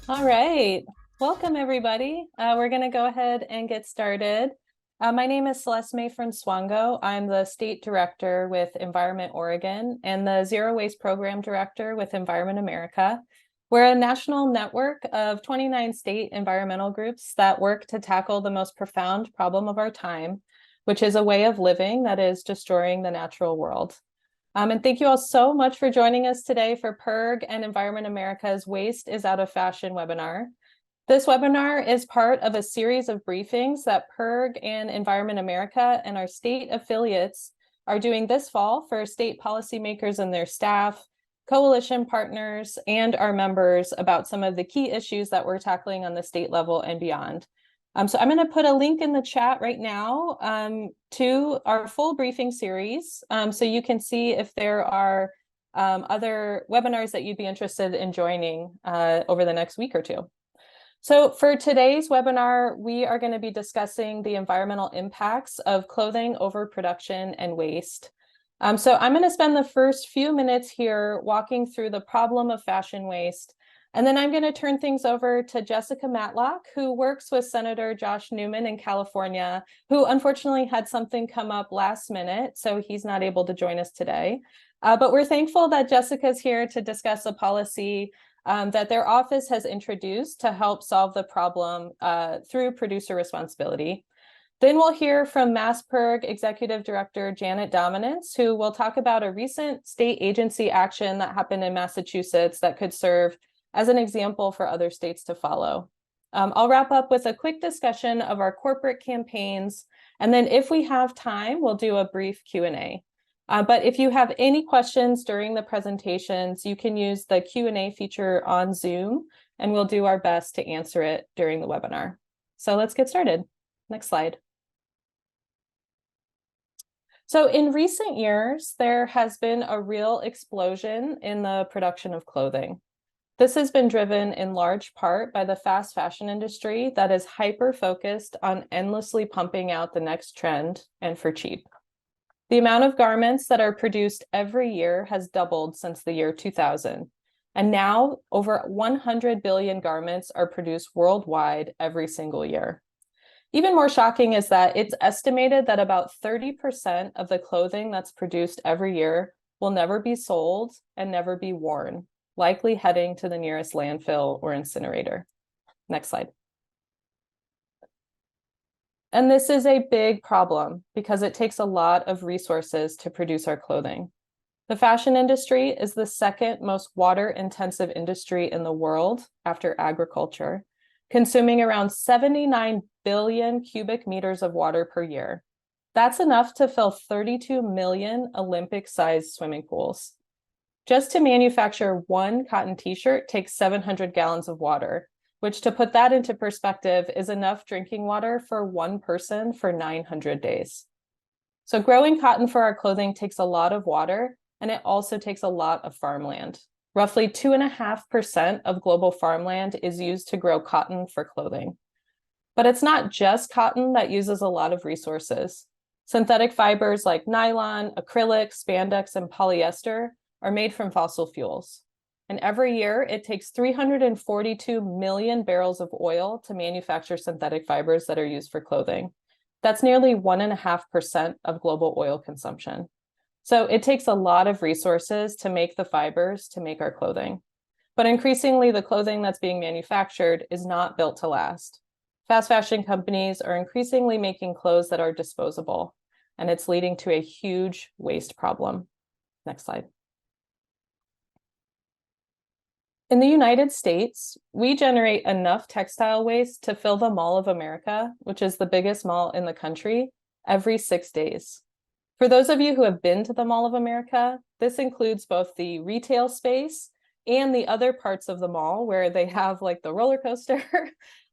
All right. Welcome, everybody. We're going to go ahead and get started. My name is Celeste May from Swango. I'm the State Director with Environment Oregon and the Zero Waste Program Director with Environment America. We're a national network of 29 state environmental groups that work to tackle the most profound problem of our time, which is a way of living that is destroying the natural world. And thank you all so much for joining us today for PIRG and Environment America's Waste is Out of Fashion webinar. This webinar is part of a series of briefings that PIRG and Environment America and our state affiliates are doing this fall for state policymakers and their staff, coalition partners, and our members about some of the key issues that we're tackling on the state level and beyond. So I'm going to put a link in the chat right now to our full briefing series, so you can see if there are other webinars that you'd be interested in joining over the next week or two. So for today's webinar, we are going to be discussing the environmental impacts of clothing overproduction and waste. So I'm going to spend the first few minutes here walking through the problem of fashion waste. And then I'm going to turn things over to Jessica Matlock, who works with Senator Josh Newman in California, who unfortunately had something come up last minute, so he's not able to join us today. But we're thankful that Jessica's here to discuss a policy that their office has introduced to help solve the problem through producer responsibility. Then we'll hear from MassPIRG Executive Director Janet Dominance, who will talk about a recent state agency action that happened in Massachusetts that could serve as an example for other states to follow. I'll wrap up with a quick discussion of our corporate campaigns, and then if we have time, we'll do a brief Q&A. But if you have any questions during the presentations, you can use the Q&A feature on Zoom, and we'll do our best to answer it during the webinar. So let's get started. Next slide. So in recent years, there has been a real explosion in the production of clothing. This has been driven in large part by the fast fashion industry that is hyper-focused on endlessly pumping out the next trend and for cheap. The amount of garments that are produced every year has doubled since the year 2000. And now over 100 billion garments are produced worldwide every single year. Even more shocking is that it's estimated that about 30% of the clothing that's produced every year will never be sold and never be worn, likely heading to the nearest landfill or incinerator. Next slide. And this is a big problem because it takes a lot of resources to produce our clothing. The fashion industry is the second most water-intensive industry in the world after agriculture, consuming around 79 billion cubic meters of water per year. That's enough to fill 32 million Olympic-sized swimming pools. Just to manufacture one cotton t-shirt takes 700 gallons of water, which, to put that into perspective, is enough drinking water for one person for 900 days. So growing cotton for our clothing takes a lot of water, and it also takes a lot of farmland. Roughly 2.5% of global farmland is used to grow cotton for clothing. But it's not just cotton that uses a lot of resources. Synthetic fibers like nylon, acrylic, spandex, and polyester are made from fossil fuels. And every year, it takes 342 million barrels of oil to manufacture synthetic fibers that are used for clothing. That's nearly 1.5% of global oil consumption. So it takes a lot of resources to make the fibers to make our clothing. But increasingly, the clothing that's being manufactured is not built to last. Fast fashion companies are increasingly making clothes that are disposable, and it's leading to a huge waste problem. Next slide. In the United States, we generate enough textile waste to fill the Mall of America, which is the biggest mall in the country, every 6 days. For those of you who have been to the Mall of America, this includes both the retail space and the other parts of the mall where they have like the roller coaster.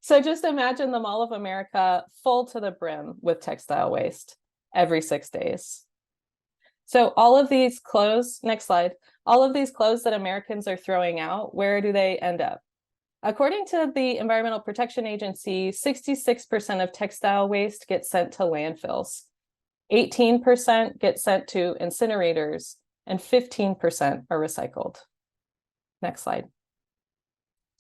So just imagine the Mall of America full to the brim with textile waste every 6 days. So all of these clothes, next slide, all of these clothes that Americans are throwing out, where do they end up? According to the Environmental Protection Agency, 66% of textile waste gets sent to landfills, 18% get sent to incinerators, and 15% are recycled. Next slide.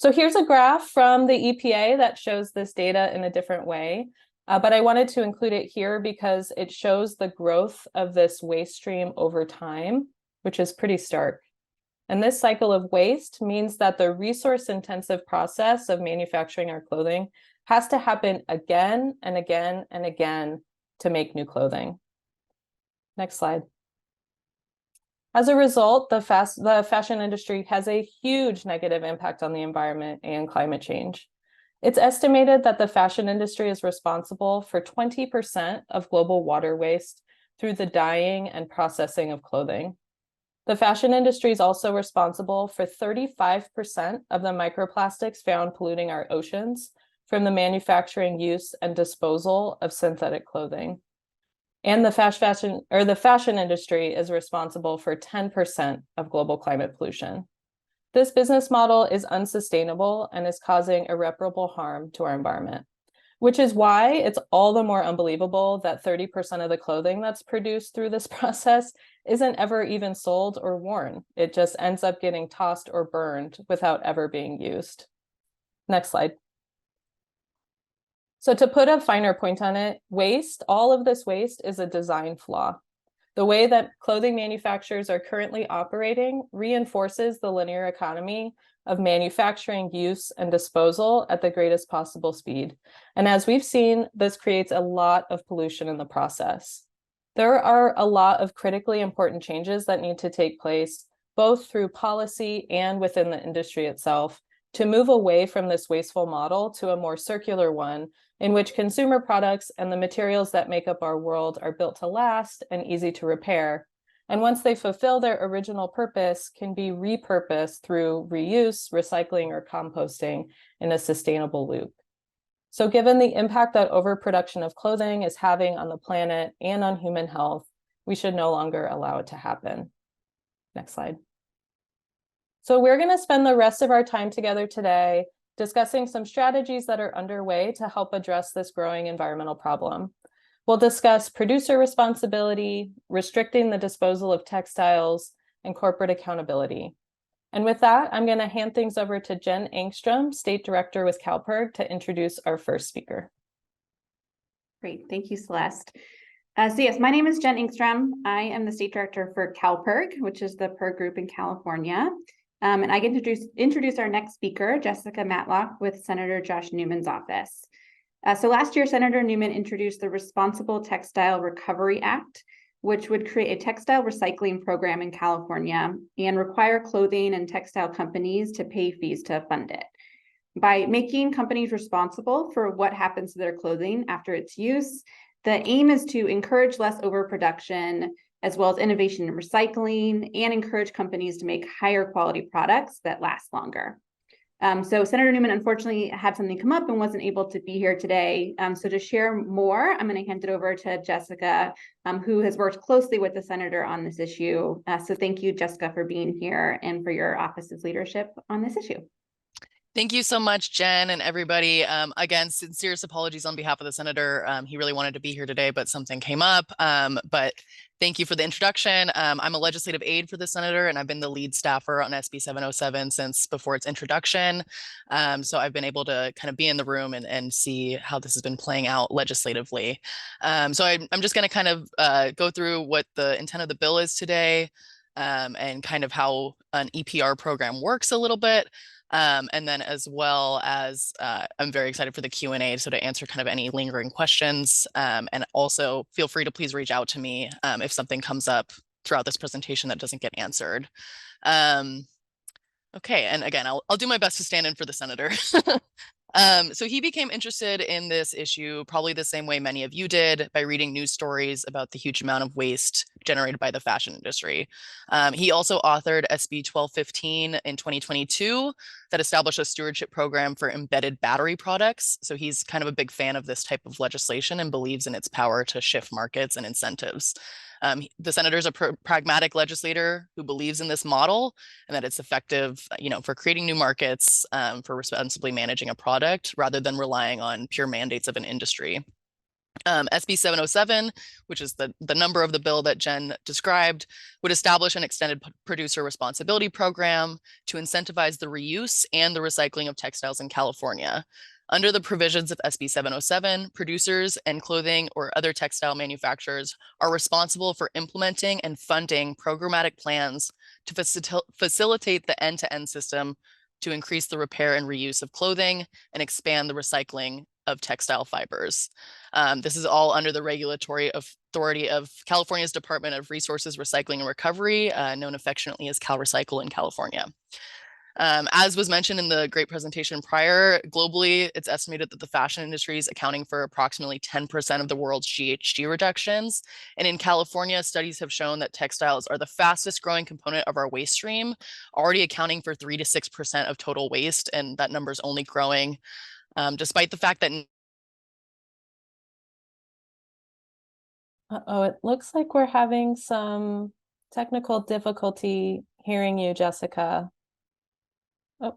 So here's a graph from the EPA that shows this data in a different way. But I wanted to include it here because it shows the growth of this waste stream over time, which is pretty stark. And this cycle of waste means that the resource-intensive process of manufacturing our clothing has to happen again and again and again to make new clothing. Next slide. As a result, the fashion industry has a huge negative impact on the environment and climate change. It's estimated that the fashion industry is responsible for 20% of global water waste through the dyeing and processing of clothing. The fashion industry is also responsible for 35% of the microplastics found polluting our oceans from the manufacturing, use, and disposal of synthetic clothing. And the fashion industry is responsible for 10% of global climate pollution. This business model is unsustainable and is causing irreparable harm to our environment, which is why it's all the more unbelievable that 30% of the clothing that's produced through this process isn't ever even sold or worn. It just ends up getting tossed or burned without ever being used. Next slide. So to put a finer point on it, all of this waste is a design flaw. The way that clothing manufacturers are currently operating reinforces the linear economy of manufacturing, use, and disposal at the greatest possible speed. And as we've seen, this creates a lot of pollution in the process. There are a lot of critically important changes that need to take place, both through policy and within the industry itself, to move away from this wasteful model to a more circular one in which consumer products and the materials that make up our world are built to last and easy to repair. And once they fulfill their original purpose, can be repurposed through reuse, recycling, or composting in a sustainable loop. So given the impact that overproduction of clothing is having on the planet and on human health, we should no longer allow it to happen. Next slide. So we're going to spend the rest of our time together today discussing some strategies that are underway to help address this growing environmental problem. We'll discuss producer responsibility, restricting the disposal of textiles, and corporate accountability. And with that, I'm going to hand things over to Jen Engstrom, State Director with CalPIRG, to introduce our first speaker. Great, thank you, Celeste. So yes, my name is Jen Engstrom. I am the State Director for CalPIRG, which is the PIRG group in California. And I get to introduce our next speaker, Jessica Matlock, with Senator Josh Newman's office. So last year, Senator Newman introduced the Responsible Textile Recovery Act, which would create a textile recycling program in California and require clothing and textile companies to pay fees to fund it. By making companies responsible for what happens to their clothing after its use, the aim is to encourage less overproduction, as well as innovation in recycling, and encourage companies to make higher quality products that last longer. So Senator Newman unfortunately had something come up and wasn't able to be here today. So to share more, I'm going to hand it over to Jessica, who has worked closely with the senator on this issue. So thank you, Jessica, for being here and for your office's leadership on this issue. Thank you so much, Jen, and everybody. Again, sincerest apologies on behalf of the senator. He really wanted to be here today, but something came up. But thank you for the introduction. I'm a legislative aide for the senator, and I've been the lead staffer on SB 707 since before its introduction. So I've been able to kind of be in the room and see how this has been playing out legislatively. So I'm just going to kind of go through what the intent of the bill is today, and kind of how an EPR program works a little bit. And then as well as I'm very excited for the Q&A, so to answer kind of any lingering questions. And also feel free to please reach out to me if something comes up throughout this presentation that doesn't get answered. Okay, and again, I'll do my best to stand in for the senator. So he became interested in this issue probably the same way many of you did, by reading news stories about the huge amount of waste generated by the fashion industry. He also authored SB 1215 in 2022 that established a stewardship program for embedded battery products. So he's kind of a big fan of this type of legislation and believes in its power to shift markets and incentives. The senator is a pragmatic legislator who believes in this model and that it's effective, for creating new markets, for responsibly managing a product rather than relying on pure mandates of an industry. SB 707, which is the number of the bill that Jen described, would establish an extended producer responsibility program to incentivize the reuse and the recycling of textiles in California. Under the provisions of SB 707, producers and clothing or other textile manufacturers are responsible for implementing and funding programmatic plans to facilitate the end-to-end system to increase the repair and reuse of clothing and expand the recycling of textile fibers. This is all under the regulatory authority of California's Department of Resources, Recycling and Recovery, known affectionately as CalRecycle in California. As was mentioned in the great presentation prior, globally, it's estimated that the fashion industry is accounting for approximately 10% of the world's GHG reductions. And in California, studies have shown that textiles are the fastest growing component of our waste stream, already accounting for 3 to 6% of total waste, and that number is only growing. Despite the fact that Uh-oh, it looks like we're having some technical difficulty hearing you, Jessica. Oh,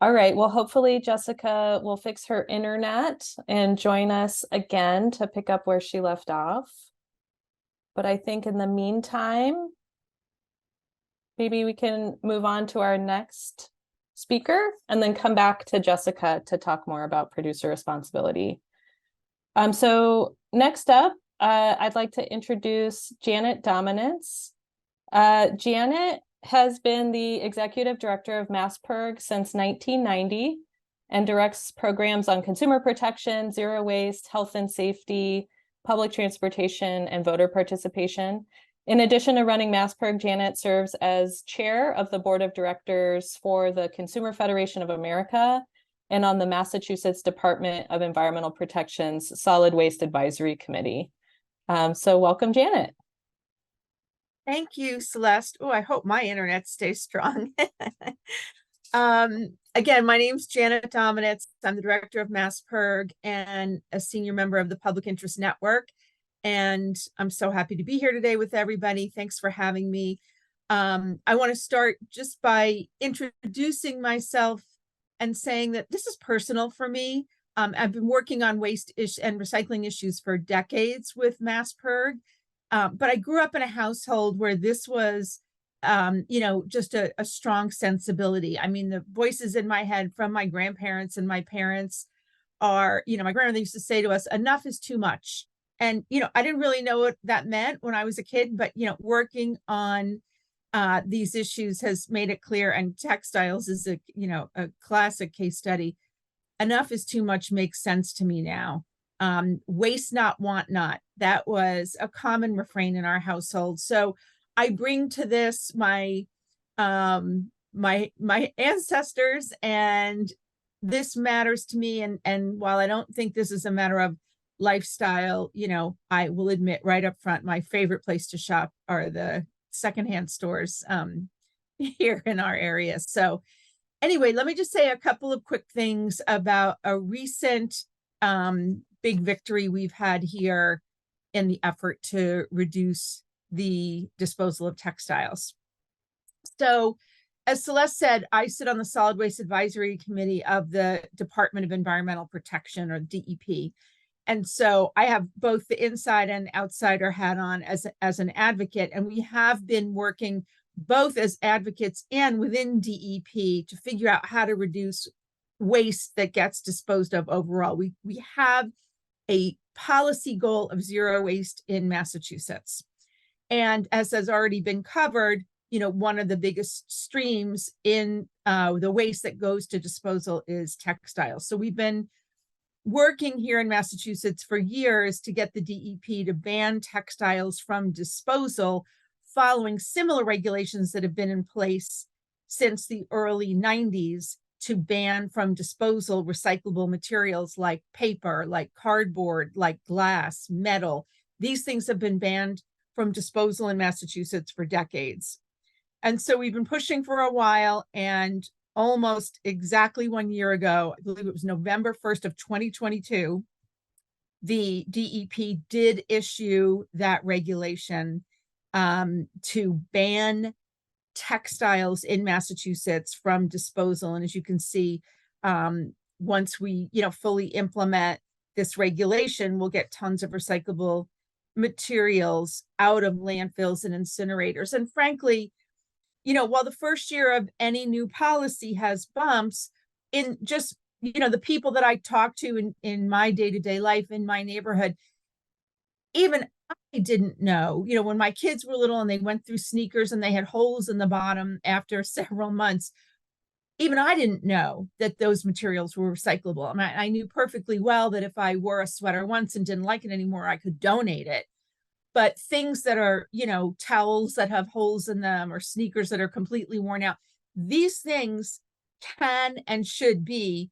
all right. Well, hopefully Jessica will fix her internet and join us again to pick up where she left off. But I think in the meantime, maybe we can move on to our next speaker and then come back to Jessica to talk more about producer responsibility. So next up, I'd like to introduce Janet Dominance. Janet has been the executive director of MassPIRG since 1990 and directs programs on consumer protection, zero waste, health and safety, public transportation, and voter participation. In addition to running MassPIRG, Janet serves as chair of the board of directors for the Consumer Federation of America and on the Massachusetts Department of Environmental Protection's Solid Waste Advisory Committee. So welcome, Janet. Thank you, Celeste. Oh, I hope my internet stays strong. Again, my name's Janet Dominance. I'm the director of MassPIRG and a senior member of the Public Interest Network. And I'm so happy to be here today with everybody. Thanks for having me. I want to start just by introducing myself and saying that this is personal for me. I've been working on waste and recycling issues for decades with MassPIRG. But I grew up in a household where this was, just a strong sensibility. I mean, the voices in my head from my grandparents and my parents are, my grandmother used to say to us, enough is too much. And, I didn't really know what that meant when I was a kid, but, working on these issues has made it clear. And textiles is a classic case study. Enough is too much makes sense to me now. Waste not, want not. That was a common refrain in our household. So I bring to this my ancestors, and this matters to me. And while I don't think this is a matter of lifestyle, I will admit right up front, my favorite place to shop are the secondhand stores here in our area. So anyway, let me just say a couple of quick things about a recent big victory we've had here in the effort to reduce the disposal of textiles. So, as Celeste said, I sit on the Solid Waste Advisory Committee of the Department of Environmental Protection, or DEP. And so I have both the inside and outsider hat on as an advocate, and we have been working both as advocates and within DEP to figure out how to reduce waste that gets disposed of overall. We have a policy goal of zero waste in Massachusetts. And as has already been covered, one of the biggest streams in the waste that goes to disposal is textiles. So we've been working here in Massachusetts for years to get the DEP to ban textiles from disposal, following similar regulations that have been in place since the early 90s to ban from disposal recyclable materials like paper, like cardboard, like glass, metal. These things have been banned from disposal in Massachusetts for decades. And so we've been pushing for a while, and almost exactly 1 year ago, I believe it was November 1st of 2022, the DEP did issue that regulation to ban textiles in Massachusetts from disposal. And as you can see, once we fully implement this regulation, we'll get tons of recyclable materials out of landfills and incinerators. And frankly, while the first year of any new policy has bumps, in just, the people that I talk to in my day-to-day life in my neighborhood, even I didn't know, when my kids were little and they went through sneakers and they had holes in the bottom after several months, even I didn't know that those materials were recyclable. I mean, I knew perfectly well that if I wore a sweater once and didn't like it anymore, I could donate it. But things that are, towels that have holes in them or sneakers that are completely worn out, these things can and should be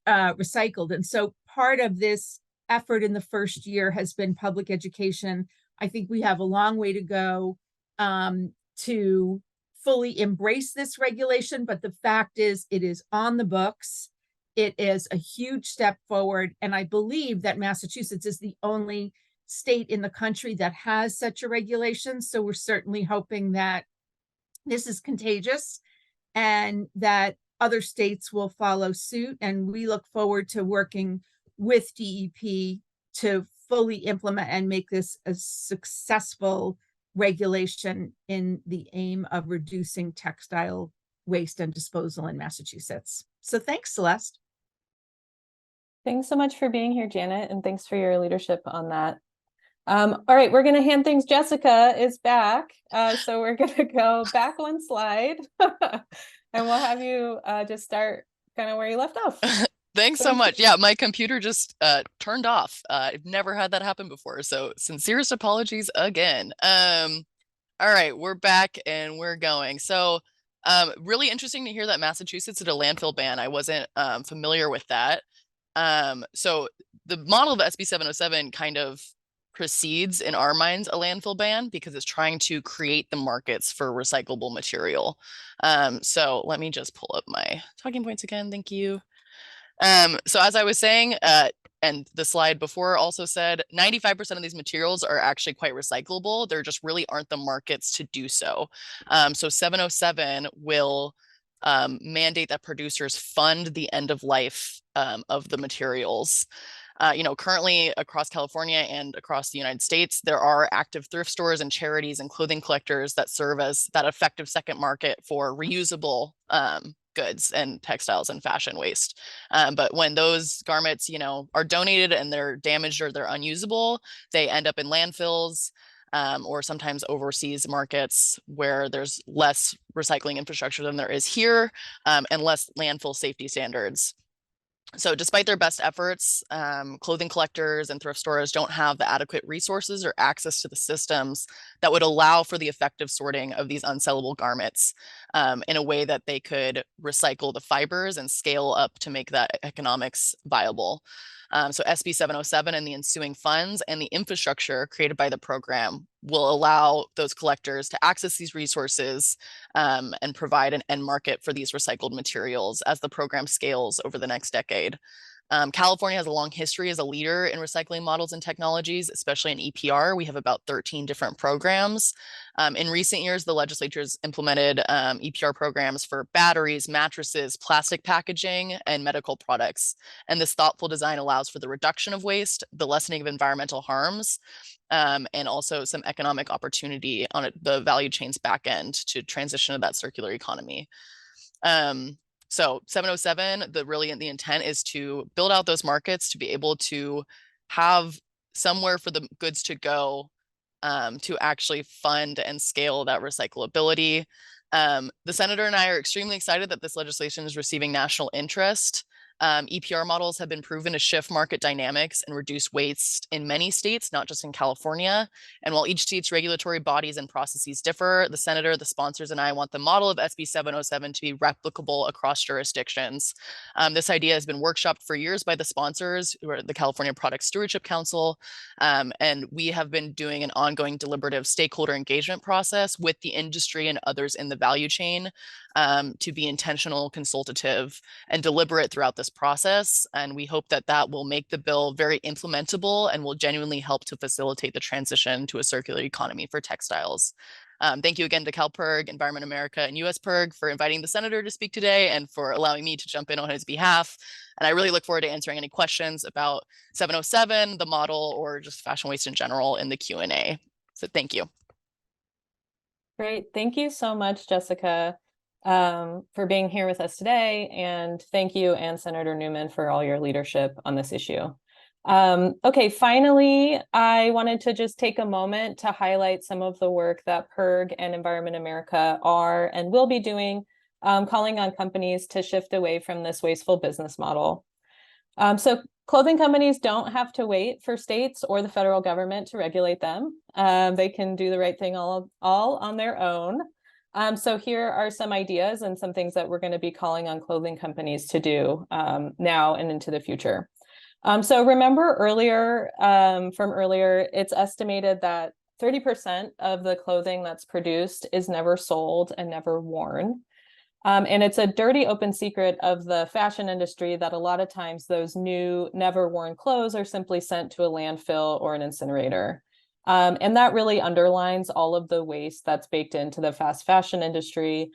recycled. And so part of this effort in the first year has been public education. I think we have a long way to go to fully embrace this regulation, but the fact is it is on the books. It is a huge step forward. And I believe that Massachusetts is the only state in the country that has such a regulation. So we're certainly hoping that this is contagious and that other states will follow suit. And we look forward to working with DEP to fully implement and make this a successful regulation in the aim of reducing textile waste and disposal in Massachusetts. So thanks, Celeste. Thanks so much for being here, Janet, and thanks for your leadership on that. All right, we're going to hand things. Jessica is back. So we're going to go back one slide and we'll have you just start kind of where you left off. Thanks so much. Yeah, my computer just turned off. I've never had that happen before. So sincerest apologies again. All right, we're back and we're going. So really interesting to hear that Massachusetts did a landfill ban. I wasn't familiar with that. So the model of SB 707 kind of precedes in our minds a landfill ban because it's trying to create the markets for recyclable material. So let me just pull up my talking points again. Thank you. So as I was saying, and the slide before also said, 95% of these materials are actually quite recyclable. There just really aren't the markets to do so. So 707 will mandate that producers fund the end of life of the materials. Currently across California and across the United States, there are active thrift stores and charities and clothing collectors that serve as that effective second market for reusable goods and textiles and fashion waste. But when those garments, are donated and they're damaged or they're unusable, they end up in landfills or sometimes overseas markets where there's less recycling infrastructure than there is here and less landfill safety standards. So despite their best efforts, clothing collectors and thrift stores don't have the adequate resources or access to the systems that would allow for the effective sorting of these unsellable garments in a way that they could recycle the fibers and scale up to make that economics viable. So SB 707 and the ensuing funds and the infrastructure created by the program will allow those collectors to access these resources and provide an end market for these recycled materials as the program scales over the next decade. California has a long history as a leader in recycling models and technologies, especially in EPR. We have about 13 different programs. In recent years, the legislature has implemented EPR programs for batteries, mattresses, plastic packaging, and medical products. And this thoughtful design allows for the reduction of waste, the lessening of environmental harms, and also some economic opportunity on the value chain's back end to transition to that circular economy. So 707, the intent is to build out those markets to be able to have somewhere for the goods to go to actually fund and scale that recyclability. The senator and I are extremely excited that this legislation is receiving national interest. EPR models have been proven to shift market dynamics and reduce waste in many states, not just in California. And while each state's regulatory bodies and processes differ, the senator, the sponsors, and I want the model of SB 707 to be replicable across jurisdictions. This idea has been workshopped for years by the sponsors, who are the California Product Stewardship Council, and we have been doing an ongoing deliberative stakeholder engagement process with the industry and others in the value chain to be intentional, consultative, and deliberate throughout this process. And we hope that that will make the bill very implementable and will genuinely help to facilitate the transition to a circular economy for textiles. Thank you again to CalPIRG, Environment America, and USPIRG for inviting the senator to speak today and for allowing me to jump in on his behalf. And I really look forward to answering any questions about 707, the model, or just fashion waste in general in the Q&A. So thank you. Great. Thank you so much, Jessica, for being here with us today. And thank you, and Senator Newman, for all your leadership on this issue. Okay, finally, I wanted to just take a moment to highlight some of the work that PIRG and Environment America are and will be doing, calling on companies to shift away from this wasteful business model. So clothing companies don't have to wait for states or the federal government to regulate them. They can do the right thing all on their own. So here are some ideas and some things that we're going to be calling on clothing companies to do now and into the future. So remember earlier, from earlier, it's estimated that 30% of the clothing that's produced is never sold and never worn. And it's a dirty open secret of the fashion industry that a lot of times those new never worn clothes are simply sent to a landfill or an incinerator. And that really underlines all of the waste that's baked into the fast fashion industry.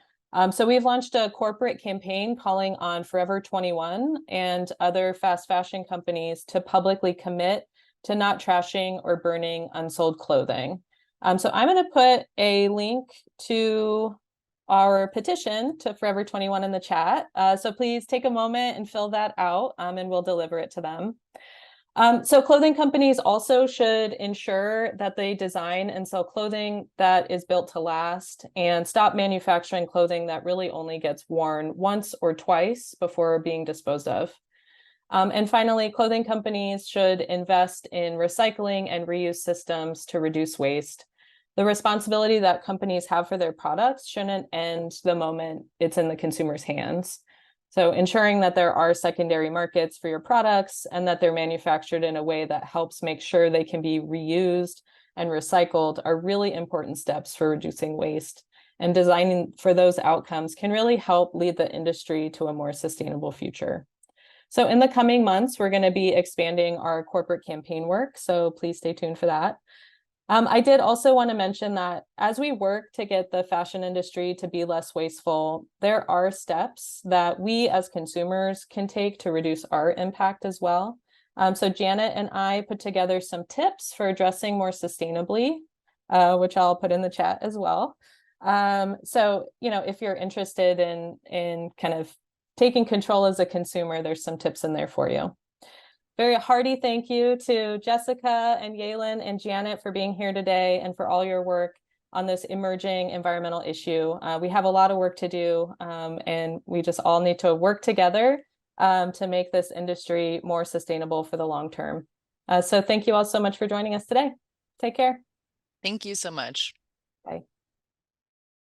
So we've launched a corporate campaign calling on Forever 21 and other fast fashion companies to publicly commit to not trashing or burning unsold clothing. So I'm going to put a link to our petition to Forever 21 in the chat. So please take a moment and fill that out, and we'll deliver it to them. So clothing companies also should ensure that they design and sell clothing that is built to last and stop manufacturing clothing that really only gets worn once or twice before being disposed of. And finally, clothing companies should invest in recycling and reuse systems to reduce waste. The responsibility that companies have for their products shouldn't end the moment it's in the consumer's hands. So ensuring that there are secondary markets for your products and that they're manufactured in a way that helps make sure they can be reused and recycled are really important steps for reducing waste. And designing for those outcomes can really help lead the industry to a more sustainable future. So in the coming months, we're going to be expanding our corporate campaign work. So please stay tuned for that. I did also want to mention that as we work to get the fashion industry to be less wasteful, there are steps that we as consumers can take to reduce our impact as well. So Janet and I put together some tips for dressing more sustainably, which I'll put in the chat as well. So, if you're interested in kind of taking control as a consumer, there's some tips in there for you. Very hearty thank you to Jessica and Yalen and Janet for being here today and for all your work on this emerging environmental issue. We have a lot of work to do, and we just all need to work together to make this industry more sustainable for the long term. So thank you all so much for joining us today. Take care. Thank you so much. Bye.